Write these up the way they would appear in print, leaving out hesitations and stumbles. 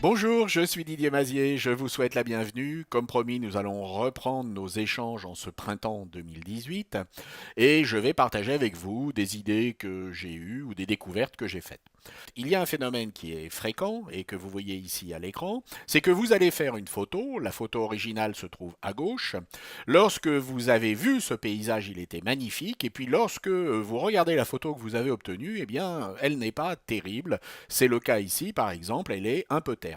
Bonjour, je suis Didier Mazier, je vous souhaite la bienvenue. Comme promis, nous allons reprendre nos échanges en ce printemps 2018 et je vais partager avec vous des idées que j'ai eues ou des découvertes que j'ai faites. Il y a un phénomène qui est fréquent et que vous voyez ici à l'écran, c'est que vous allez faire une photo, la photo originale se trouve à gauche. Lorsque vous avez vu ce paysage, il était magnifique et puis lorsque vous regardez la photo que vous avez obtenue, eh bien, elle n'est pas terrible. C'est le cas ici, par exemple, elle est un peu terne.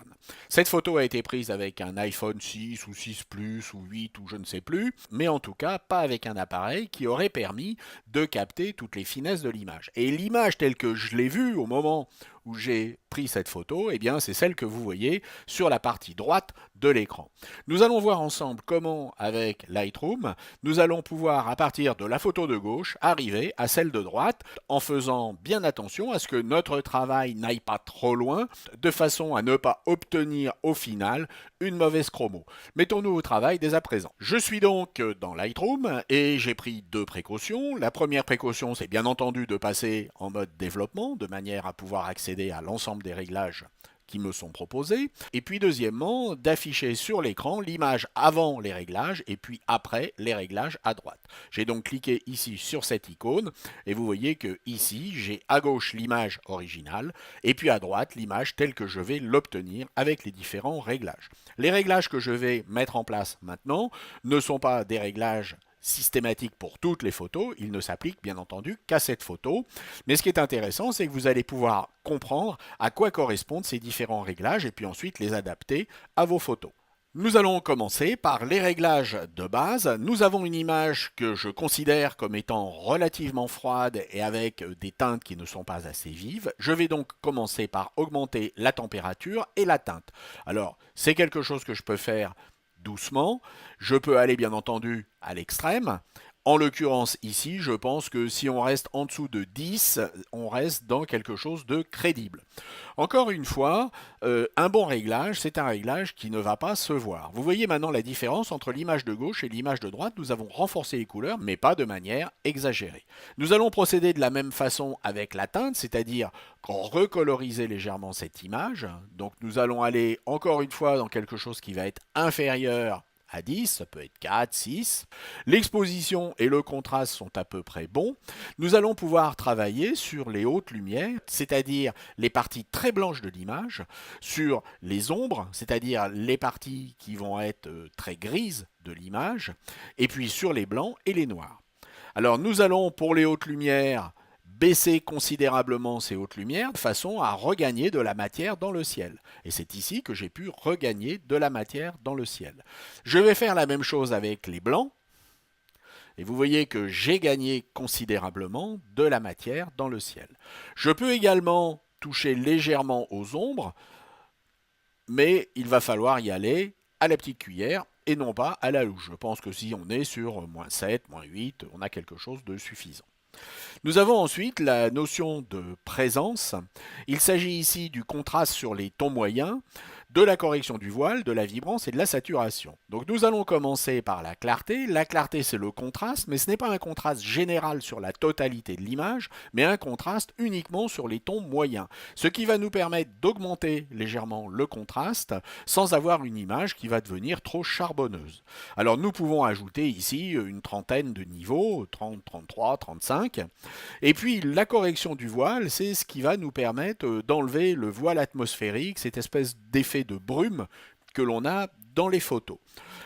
Cette photo a été prise avec un iPhone 6 ou 6 Plus ou 8 ou je ne sais plus, mais en tout cas pas avec un appareil qui aurait permis de capter toutes les finesses de l'image. Et l'image telle que je l'ai vue au moment où j'ai pris cette photo, eh bien c'est celle que vous voyez sur la partie droite de l'écran. Nous allons voir ensemble comment, avec Lightroom, nous allons pouvoir, à partir de la photo de gauche, arriver à celle de droite, en faisant bien attention à ce que notre travail n'aille pas trop loin, de façon à ne pas obtenir au final une mauvaise chromo. Mettons-nous au travail dès à présent. Je suis donc dans Lightroom et j'ai pris deux précautions. La première précaution, c'est bien entendu de passer en mode développement, de manière à pouvoir accéder à l'ensemble des réglages qui me sont proposés. Et puis deuxièmement, d'afficher sur l'écran l'image avant les réglages et puis après les réglages à droite. J'ai donc cliqué ici sur cette icône et vous voyez que ici, j'ai à gauche l'image originale et puis à droite l'image telle que je vais l'obtenir avec les différents réglages. Les réglages que je vais mettre en place maintenant ne sont pas des réglages systématique pour toutes les photos, il ne s'applique bien entendu qu'à cette photo. Mais ce qui est intéressant, c'est que vous allez pouvoir comprendre à quoi correspondent ces différents réglages et puis ensuite les adapter à vos photos. Nous allons commencer par les réglages de base. Nous avons une image que je considère comme étant relativement froide et avec des teintes qui ne sont pas assez vives. Je vais donc commencer par augmenter la température et la teinte. Alors, c'est quelque chose que je peux faire doucement. Je peux aller bien entendu à l'extrême. En l'occurrence ici, je pense que si on reste en dessous de 10, on reste dans quelque chose de crédible. Encore une fois, un bon réglage, c'est un réglage qui ne va pas se voir. Vous voyez maintenant la différence entre l'image de gauche et l'image de droite. Nous avons renforcé les couleurs, mais pas de manière exagérée. Nous allons procéder de la même façon avec la teinte, c'est-à-dire recoloriser légèrement cette image. Donc nous allons aller encore une fois dans quelque chose qui va être inférieur à 10, ça peut être 4, 6. L'exposition et le contraste sont à peu près bons. Nous allons pouvoir travailler sur les hautes lumières, c'est-à-dire les parties très blanches de l'image, sur les ombres, c'est-à-dire les parties qui vont être très grises de l'image, et puis sur les blancs et les noirs. Alors nous allons pour les hautes lumières baisser considérablement ces hautes lumières de façon à regagner de la matière dans le ciel. Et c'est ici que j'ai pu regagner de la matière dans le ciel. Je vais faire la même chose avec les blancs. Et vous voyez que j'ai gagné considérablement de la matière dans le ciel. Je peux également toucher légèrement aux ombres, mais il va falloir y aller à la petite cuillère et non pas à la louche. Je pense que si on est sur moins 7, moins 8, on a quelque chose de suffisant. Nous avons ensuite la notion de présence. Il s'agit ici du contraste sur les tons moyens, de la correction du voile, de la vibrance et de la saturation. Donc nous allons commencer par la clarté. La clarté, c'est le contraste, mais ce n'est pas un contraste général sur la totalité de l'image, mais un contraste uniquement sur les tons moyens. Ce qui va nous permettre d'augmenter légèrement le contraste sans avoir une image qui va devenir trop charbonneuse. Alors nous pouvons ajouter ici une trentaine de niveaux, 30, 33, 35. Et puis la correction du voile, c'est ce qui va nous permettre d'enlever le voile atmosphérique, cette espèce d'effet de brume que l'on a dans les photos.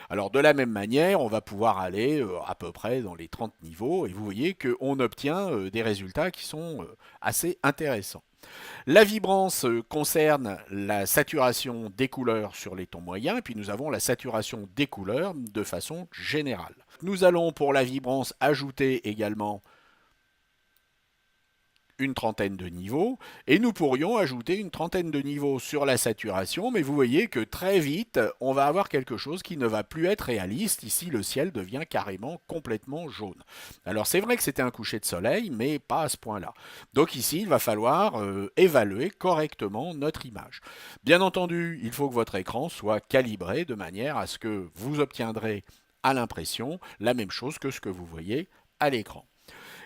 Alors de la même manière, on va pouvoir aller à peu près dans les 30 niveaux et vous voyez qu'on obtient des résultats qui sont assez intéressants. La vibrance concerne la saturation des couleurs sur les tons moyens et puis nous avons la saturation des couleurs de façon générale. Nous allons pour la vibrance ajouter également une trentaine de niveaux, et nous pourrions ajouter une trentaine de niveaux sur la saturation, mais vous voyez que très vite, on va avoir quelque chose qui ne va plus être réaliste. Ici, le ciel devient carrément complètement jaune. Alors c'est vrai que c'était un coucher de soleil, mais pas à ce point-là. Donc ici, il va falloir évaluer correctement notre image. Bien entendu, il faut que votre écran soit calibré de manière à ce que vous obtiendrez à l'impression la même chose que ce que vous voyez à l'écran.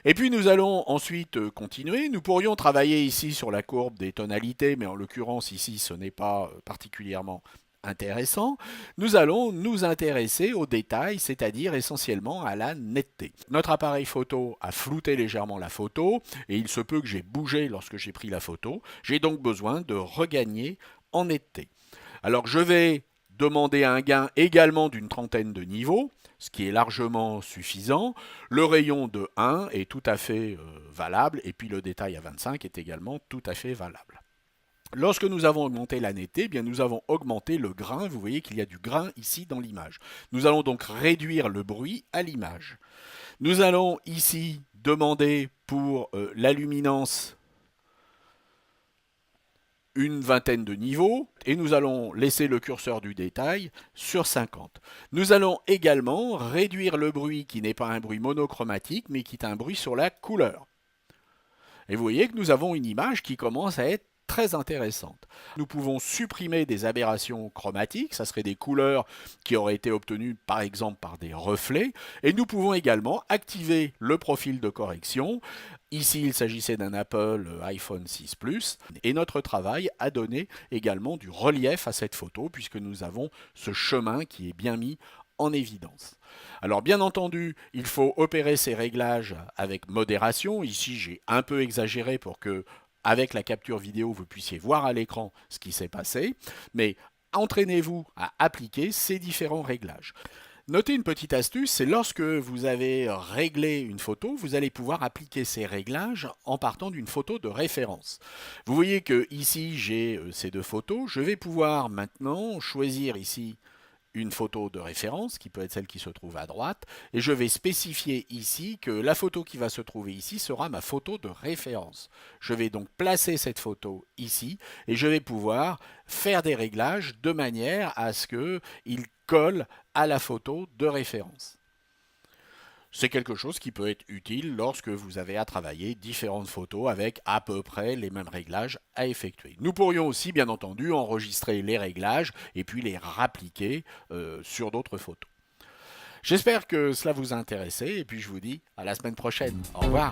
Et puis nous allons ensuite continuer. Nous pourrions travailler ici sur la courbe des tonalités, mais en l'occurrence ici ce n'est pas particulièrement intéressant. Nous allons nous intéresser aux détails, c'est-à-dire essentiellement à la netteté. Notre appareil photo a flouté légèrement la photo et il se peut que j'ai bougé lorsque j'ai pris la photo. J'ai donc besoin de regagner en netteté. Alors je vais demander un gain également d'une trentaine de niveaux, ce qui est largement suffisant. Le rayon de 1 est tout à fait valable et puis le détail à 25 est également tout à fait valable. Lorsque nous avons augmenté la netteté, eh bien nous avons augmenté le grain. Vous voyez qu'il y a du grain ici dans l'image. Nous allons donc réduire le bruit à l'image. Nous allons ici demander pour la luminance une vingtaine de niveaux et nous allons laisser le curseur du détail sur 50. Nous allons également réduire le bruit qui n'est pas un bruit monochromatique mais qui est un bruit sur la couleur. Et vous voyez que nous avons une image qui commence à être très intéressante. Nous pouvons supprimer des aberrations chromatiques, ça serait des couleurs qui auraient été obtenues par exemple par des reflets, et nous pouvons également activer le profil de correction. Ici, il s'agissait d'un Apple iPhone 6 Plus, et notre travail a donné également du relief à cette photo, puisque nous avons ce chemin qui est bien mis en évidence. Alors bien entendu, il faut opérer ces réglages avec modération. Ici, j'ai un peu exagéré pour que, avec la capture vidéo, vous puissiez voir à l'écran ce qui s'est passé. Mais entraînez-vous à appliquer ces différents réglages. Notez une petite astuce, c'est lorsque vous avez réglé une photo, vous allez pouvoir appliquer ces réglages en partant d'une photo de référence. Vous voyez que ici j'ai ces deux photos, je vais pouvoir maintenant choisir ici une photo de référence, qui peut être celle qui se trouve à droite, et je vais spécifier ici que la photo qui va se trouver ici sera ma photo de référence. Je vais donc placer cette photo ici, et je vais pouvoir faire des réglages de manière à ce qu'il colle à la photo de référence. C'est quelque chose qui peut être utile lorsque vous avez à travailler différentes photos avec à peu près les mêmes réglages à effectuer. Nous pourrions aussi, bien entendu, enregistrer les réglages et puis les rappliquer sur d'autres photos. J'espère que cela vous a intéressé et puis je vous dis à la semaine prochaine. Au revoir.